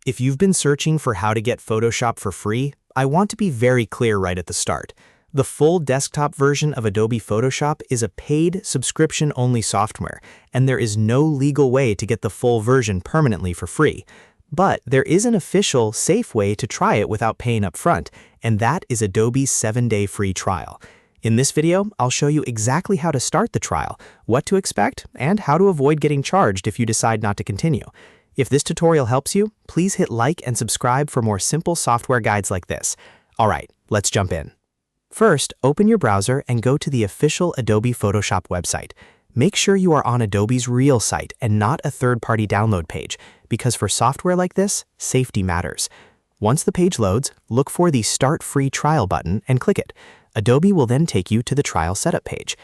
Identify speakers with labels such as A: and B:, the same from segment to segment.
A: If you've been searching for how to get Photoshop for free, I want to be very clear right at the start. The full desktop version of Adobe Photoshop is a paid, subscription-only software, and there is no legal way to get the full version permanently for free. But there is an official, safe way to try it without paying up front, and that is Adobe's 7-day free trial. In this video, I'll show you exactly how to start the trial, what to expect, and how to avoid getting charged if you decide not to continue. If this tutorial helps you, please hit like and subscribe for more simple software guides like this. Alright, let's jump in. First, open your browser and go to the official Adobe Photoshop website. Make sure you are on Adobe's real site and not a third-party download page, because for software like this, safety matters. Once the page loads, look for the Start Free Trial button and click it. Adobe will then take you to the trial setup page.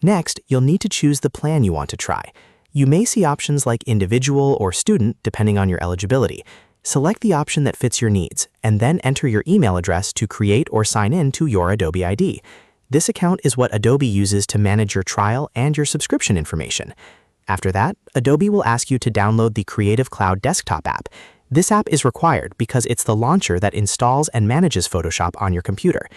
A: Next, you'll need to choose the plan you want to try. You may see options like individual or student depending on your eligibility. Select the option that fits your needs, and then enter your email address to create or sign in to your Adobe ID. This account is what Adobe uses to manage your trial and your subscription information. After that, Adobe will ask you to download the Creative Cloud desktop app. This app is required because it's the launcher that installs and manages Photoshop on your computer.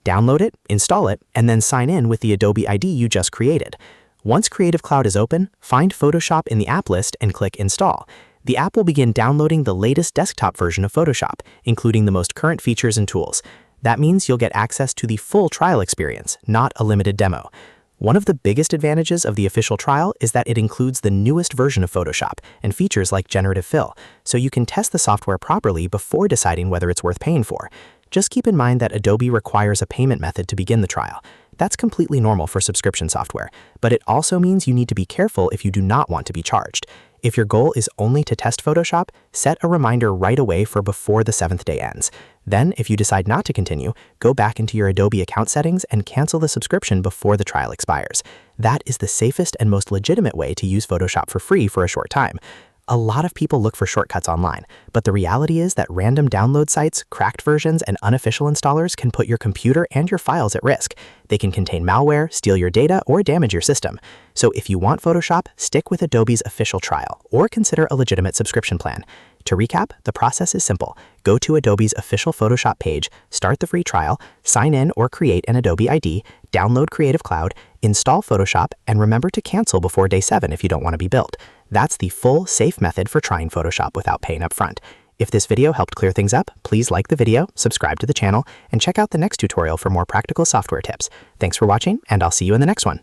A: Download it, install it, and then sign in with the Adobe ID you just created. Once Creative Cloud is open, find Photoshop in the app list and click Install. The app will begin downloading the latest desktop version of Photoshop, including the most current features and tools. That means you'll get access to the full trial experience, not a limited demo. One of the biggest advantages of the official trial is that it includes the newest version of Photoshop and features like generative fill, so you can test the software properly before deciding whether it's worth paying for. Just keep in mind that Adobe requires a payment method to begin the trial. That's completely normal for subscription software, but it also means you need to be careful if you do not want to be charged. If your goal is only to test Photoshop, set a reminder right away for before the 7th day ends. Then, if you decide not to continue, go back into your Adobe account settings and cancel the subscription before the trial expires. That is the safest and most legitimate way to use Photoshop for free for a short time. A lot of people look for shortcuts online, but the reality is that random download sites, cracked versions, and unofficial installers can put your computer and your files at risk. They can contain malware, steal your data, or damage your system. So if you want Photoshop, stick with Adobe's official trial, or consider a legitimate subscription plan. To recap, the process is simple. Go to Adobe's official Photoshop page, start the free trial, sign in or create an Adobe ID, download Creative Cloud, install Photoshop, and remember to cancel before day 7 if you don't want to be billed. That's the full, safe method for trying Photoshop without paying up front. If this video helped clear things up, please like the video, subscribe to the channel, and check out the next tutorial for more practical software tips. Thanks for watching, and I'll see you in the next one.